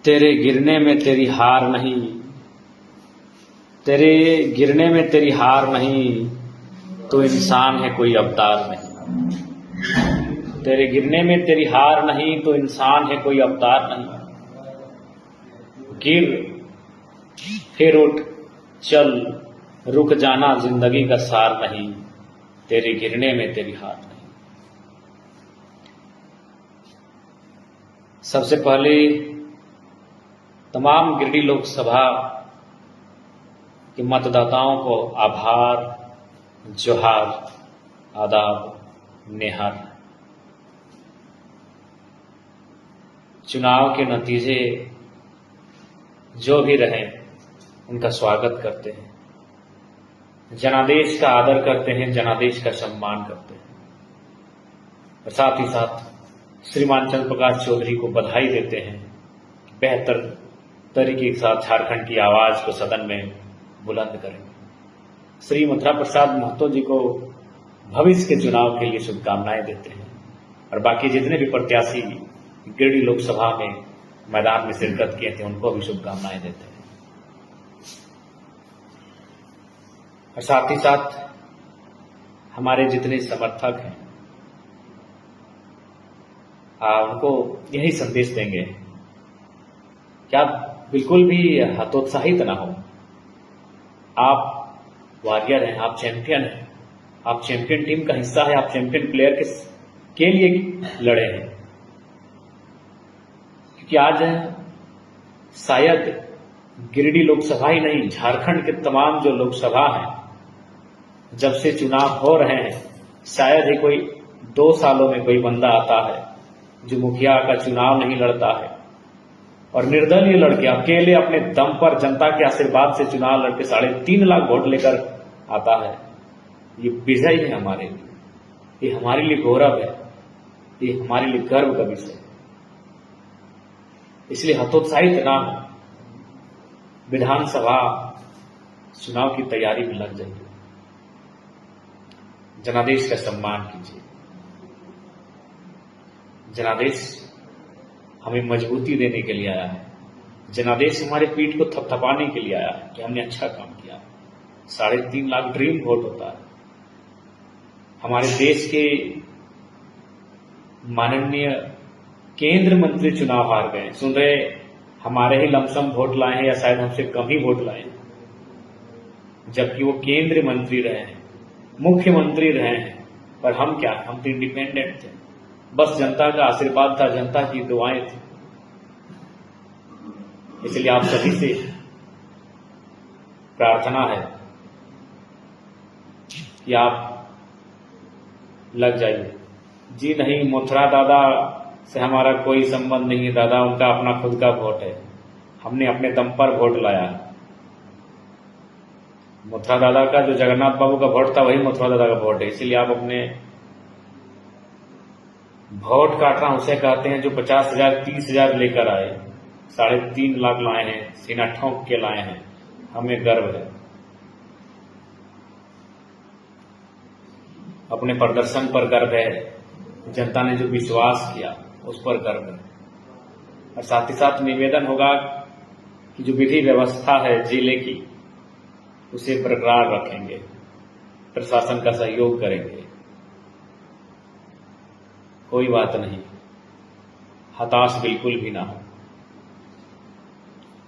तेरे गिरने में तेरी हार नहीं, तेरे गिरने में तेरी हार नहीं, तो इंसान है कोई अवतार नहीं। तेरे गिरने में तेरी हार नहीं, तो इंसान है कोई अवतार नहीं। गिर फिर उठ चल, रुक जाना जिंदगी का सार नहीं, तेरे गिरने में तेरी हार नहीं। सबसे पहले तमाम गिरिडीह लोकसभा के मतदाताओं को आभार, जोहार, आदाब, नेहार। चुनाव के नतीजे जो भी रहे उनका स्वागत करते हैं, जनादेश का आदर करते हैं, जनादेश का सम्मान करते हैं और साथ ही साथ श्रीमान चंद्र प्रकाश चौधरी को बधाई देते हैं। बेहतर तरीके के साथ झारखंड की आवाज को सदन में बुलंद करेंगे। श्री मथुरा प्रसाद महतो जी को भविष्य के चुनाव के लिए शुभकामनाएं देते हैं और बाकी जितने भी प्रत्याशी गिरिडीह लोकसभा में मैदान में शिरकत किए थे उनको भी शुभकामनाएं देते हैं और साथ ही साथ हमारे जितने समर्थक हैं उनको यही संदेश देंगे कि आप बिल्कुल भी हतोत्साहित ना हो। आप वॉरियर हैं, आप चैंपियन हैं, आप चैंपियन टीम का हिस्सा है, आप चैंपियन प्लेयर के लिए लड़े हैं। क्योंकि आज शायद गिरिडीह लोकसभा ही नहीं, झारखंड के तमाम जो लोकसभा हैं, जब से चुनाव हो रहे हैं, शायद ही कोई 2 सालों में कोई बंदा आता है जो मुखिया का चुनाव नहीं लड़ता है और निर्दलीय लड़के अकेले अपने दम पर जनता के आशीर्वाद से चुनाव लड़के 3.5 लाख वोट लेकर आता है। ये विजय है हमारे लिए, ये हमारे लिए गौरव है, ये हमारे लिए गर्व का विषय है। इसलिए हतोत्साहित ना हो, विधानसभा चुनाव की तैयारी में लग जाइए, जनादेश का सम्मान कीजिए। जनादेश हमें मजबूती देने के लिए आया है, जनादेश हमारे पीठ को थपथपाने के लिए आया है कि हमने अच्छा काम किया। 3.5 लाख ड्रीम वोट होता है। हमारे देश के माननीय केंद्र मंत्री चुनाव हार गए, सुन रहे हमारे ही लमसम वोट लाए हैं या शायद हमसे कम ही वोट लाए हैं, जबकि वो केंद्रीय मंत्री रहे हैं, मुख्यमंत्री रहे हैं। पर हम क्या, हम तो इंडिपेंडेंट थे, बस जनता का आशीर्वाद था, जनता की दुआएं थी। इसलिए आप सभी से प्रार्थना है कि आप लग जाइए। जी नहीं, मथुरा दादा से हमारा कोई संबंध नहीं है, दादा उनका अपना खुद का वोट है, हमने अपने दम पर वोट लाया है। मथुरा दादा का जो जगन्नाथ बाबू का वोट था वही मथुरा दादा का वोट है। इसीलिए आप अपने वोट काटना उसे कहते हैं जो 50,000 30,000 लेकर आए, 3.5 लाख लाए हैं, सीना ठोंक के लाए हैं। हमें गर्व है, अपने प्रदर्शन पर गर्व है, जनता ने जो विश्वास किया उस पर गर्व है। और साथ ही साथ निवेदन होगा कि जो विधि व्यवस्था है जिले की उसे बरकरार रखेंगे, प्रशासन का सहयोग करेंगे। कोई बात नहीं, हताश बिल्कुल भी ना हो।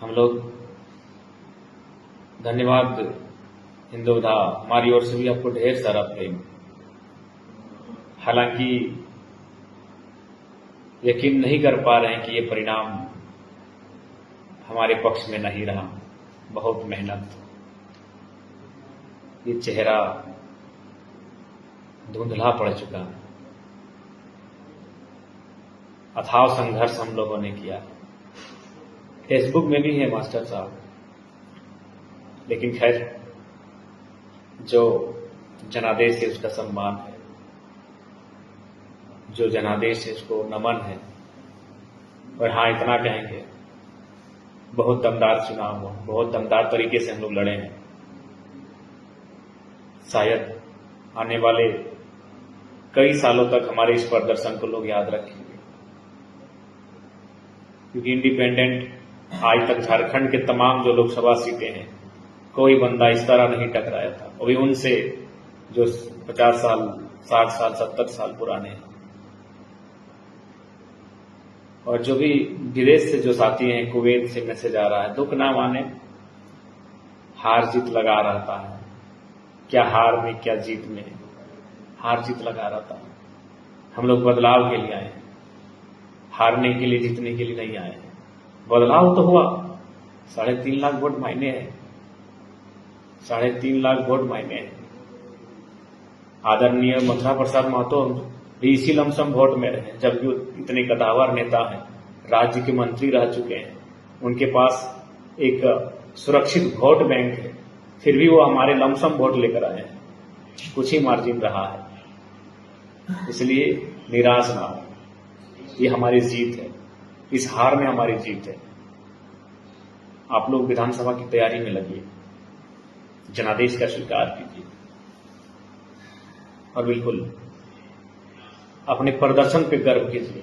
हम लोग धन्यवाद हिंदुधा, हमारी ओर से भी आपको ढेर सारा प्रेम। हालांकि यकीन नहीं कर पा रहे हैं कि ये परिणाम हमारे पक्ष में नहीं रहा। बहुत मेहनत, ये चेहरा धुंधला पड़ चुका है। अथाह संघर्ष हम लोगों ने किया, फेसबुक में भी है मास्टर साहब, लेकिन खैर जो जनादेश है उसका सम्मान है, जो जनादेश है उसको नमन है। और हाँ, इतना कहेंगे, बहुत दमदार चुनाव हुआ, बहुत दमदार तरीके से हम लोग लड़े हैं। शायद आने वाले कई सालों तक हमारे इस प्रदर्शन को लोग याद रखेंगे, क्योंकि इंडिपेंडेंट आज तक झारखंड के तमाम जो लोकसभा सीटें हैं, कोई बंदा इस तरह नहीं टकराया था, अभी उनसे जो 50 साल, 60 साल, 70 साल पुराने हैं। और जो भी विदेश से जो साथी हैं, कुवैत से मैसेज आ रहा है, दुख ना माने, हार जीत लगा रहता है, क्या हार में क्या जीत में, हार जीत लगा रहता है। हम लोग बदलाव के लिए आए हैं, हारने के लिए, जीतने के लिए नहीं आए हैं। बदलाव तो हुआ, 3.5 लाख वोट मायने हैं, 3.5 लाख वोट मायने हैं। आदरणीय मथुरा प्रसाद महतो भी इसी लमसम वोट में रहे, जबकि इतने कदावर नेता हैं, राज्य के मंत्री रह चुके हैं, उनके पास एक सुरक्षित वोट बैंक है, फिर भी वो हमारे लमसम वोट लेकर आए हैं, कुछ ही मार्जिन रहा है। इसलिए निराश ना हो, ये हमारी जीत है, इस हार में हमारी जीत है। आप लोग विधानसभा की तैयारी में लगिए, जनादेश का स्वीकार कीजिए और बिल्कुल अपने प्रदर्शन पे गर्व कीजिए।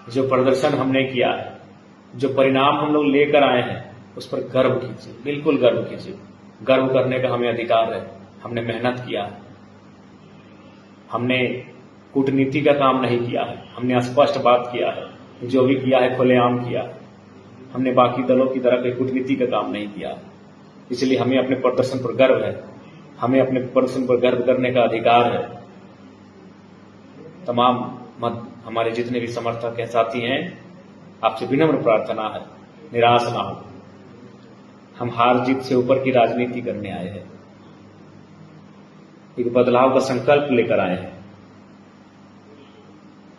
जो प्रदर्शन हमने किया है, जो परिणाम हम लोग लेकर आए हैं, उस पर गर्व कीजिए, बिल्कुल गर्व कीजिए। गर्व करने का हमें अधिकार है, हमने मेहनत किया है, हमने कूटनीति का काम नहीं किया है, हमने स्पष्ट बात किया है, जो भी किया है खुलेआम किया है, हमने बाकी दलों की तरह कोई कूटनीति का काम नहीं किया है। इसलिए हमें अपने प्रदर्शन पर गर्व है, हमें अपने प्रदर्शन पर गर्व करने का अधिकार है। तमाम हमारे जितने भी समर्थक हैं, साथी हैं, आपसे विनम्र प्रार्थना है, निराश ना हो। हम हार जीत से ऊपर की राजनीति करने आए हैं, एक बदलाव का संकल्प लेकर आए हैं।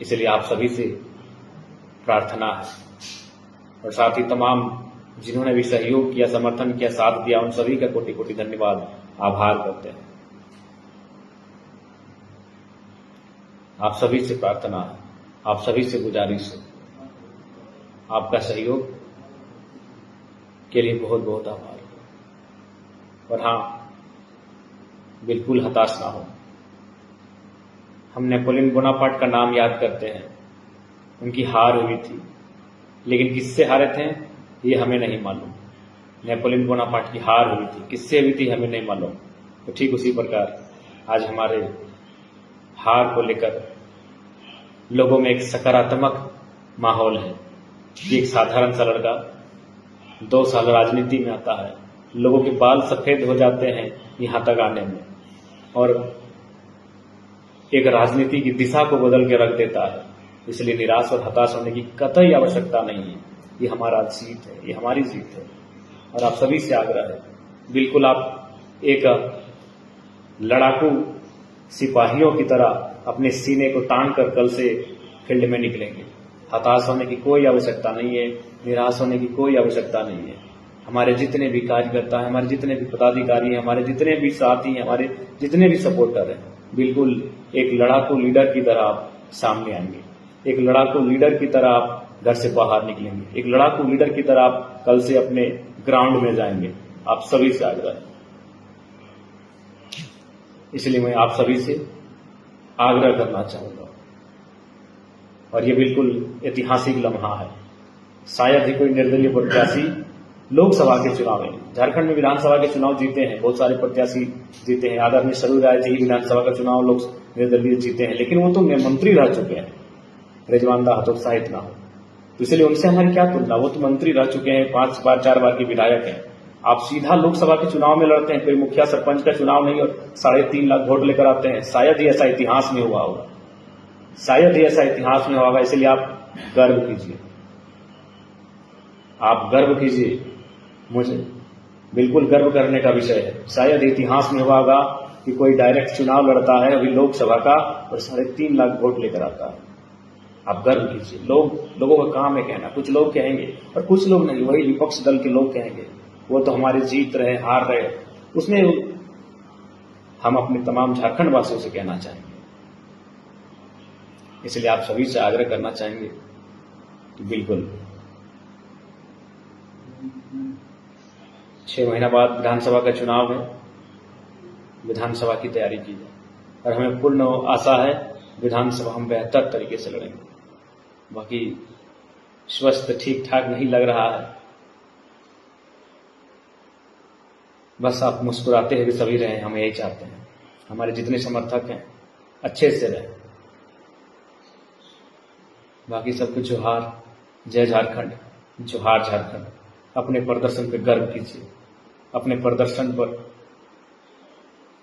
इसलिए आप सभी से प्रार्थना है, और साथ ही तमाम जिन्होंने भी सहयोग किया, समर्थन किया, साथ दिया, उन सभी का कोटि कोटि धन्यवाद, आभार करते हैं। आप सभी से प्रार्थना है, आप सभी से गुजारिश है, आपका सहयोग के लिए बहुत बहुत आभार। और हाँ, बिल्कुल हताश ना हो। हम नेपोलियन बोनापार्ट का नाम याद करते हैं, उनकी हार हुई थी, लेकिन किससे हारे थे ये हमें नहीं मालूम। नेपोलियन बोनापार्ट की हार हुई थी, किससे हुई थी हमें नहीं मालूम। तो ठीक उसी प्रकार आज हमारे हार को लेकर लोगों में एक सकारात्मक माहौल है कि एक साधारण सा लड़का 2 साल राजनीति में आता है, लोगों के बाल सफेद हो जाते हैं यहां तक आने में, और एक राजनीति की दिशा को बदल के रख देता है। इसलिए निराश और हताश होने की कतई आवश्यकता नहीं है, ये हमारा जीत है, ये हमारी जीत है। और आप सभी से आग्रह है, बिल्कुल आप एक लड़ाकू सिपाहियों की तरह अपने सीने को तान कर कल से फील्ड में निकलेंगे। हताश होने की कोई आवश्यकता नहीं है, निराश होने की कोई आवश्यकता नहीं है। हमारे जितने भी कार्यकर्ता हैं, हमारे जितने भी पदाधिकारी हैं, हमारे जितने भी साथी हैं, हमारे जितने भी सपोर्टर हैं, बिल्कुल एक लड़ाकू लीडर की तरह आप सामने आएंगे, एक लड़ाकू लीडर की तरह आप घर से बाहर निकलेंगे, एक लड़ाकू लीडर की तरह आप कल से अपने ग्राउंड में जाएंगे। आप सभी से आग्रह है, इसलिए मैं आप सभी से आग्रह करना चाहूंगा। और ये बिल्कुल ऐतिहासिक लम्हा है, शायद ही कोई निर्दलीय प्रत्याशी लोकसभा के चुनाव में, झारखंड में विधानसभा के चुनाव जीते हैं, बहुत सारे प्रत्याशी जीते हैं। आदरणीय सरू राय जी विधानसभा का चुनाव लोग निर्दलीय जीते हैं, लेकिन वो तो मंत्री रह चुके हैं। रिजवान दा हतोत्साहित ना हो, तो इसलिए उनसे हमारी क्या तुलना, वो तो मंत्री रह चुके हैं, 5 बार 4 बार के विधायक हैं। आप सीधा लोकसभा के चुनाव में लड़ते हैं, कोई मुखिया सरपंच का चुनाव नहीं, और 3.5 लाख वोट लेकर आते हैं। शायद ही ऐसा इतिहास में हुआ होगा, शायद ही ऐसा इतिहास में होगा। इसलिए आप गर्व कीजिए, आप गर्व कीजिए, मुझे बिल्कुल गर्व करने का विषय है। शायद इतिहास में हुआ होगा कि कोई डायरेक्ट चुनाव लड़ता है अभी लोकसभा का और 3.5 लाख वोट लेकर आता है। आप गर्व कीजिए। लोगों का काम है कहना, कुछ लोग कहेंगे और कुछ लोग नहीं, वही विपक्ष दल के लोग कहेंगे वो तो हमारे जीत रहे, हार रहे, उसमें हम अपने तमाम झारखंड वासियों से कहना चाहेंगे। इसलिए आप सभी से आग्रह करना चाहेंगे कि बिल्कुल 6 महीना बाद विधानसभा का चुनाव है, विधानसभा की तैयारी की जाए, और हमें पूर्ण आशा है विधानसभा हम बेहतर तरीके से लड़ेंगे। बाकी स्वस्थ ठीक ठाक नहीं लग रहा है, बस आप मुस्कुराते हुए सभी रहें, हम यही चाहते हैं। हमारे जितने समर्थक हैं अच्छे से रहें। बाकी सबको जोहार, जय झारखंड, जोहार झारखंड। अपने प्रदर्शन पर गर्व कीजिए, अपने प्रदर्शन पर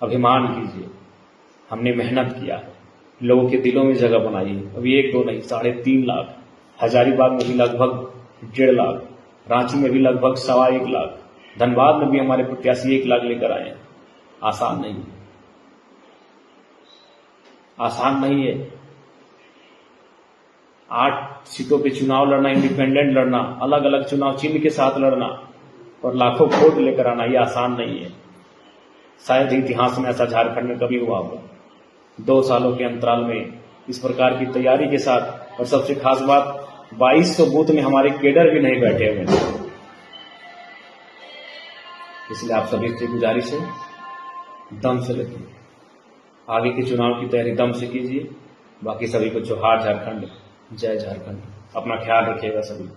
अभिमान कीजिए। हमने मेहनत किया है, लोगों के दिलों में जगह बनाई है। अभी 1-2 नहीं, 3.5 लाख, हजारीबाग में भी लगभग 1.5 लाख, रांची में भी लगभग 1.25 लाख, धनबाद में भी हमारे प्रत्याशी 1 लाख लेकर आए हैं। आसान नहीं है, आसान नहीं है। 8 सीटों पे चुनाव लड़ना, इंडिपेंडेंट लड़ना, अलग अलग चुनाव चिन्ह के साथ लड़ना और लाखों वोट लेकर आना, ये आसान नहीं है। शायद इतिहास में ऐसा झारखंड में कभी हुआ होगा। 2 सालों के अंतराल में इस प्रकार की तैयारी के साथ, और सबसे खास बात 2200 बूथ में हमारे केडर भी नहीं बैठे हुए हैं। इसलिए आप सभी से गुजारिश है, दम से लगिए, आगे के चुनाव की तैयारी दम से कीजिए। बाकी सभी को जोहार झारखंड, जय झारखंड। अपना ख्याल रखिएगा सभी।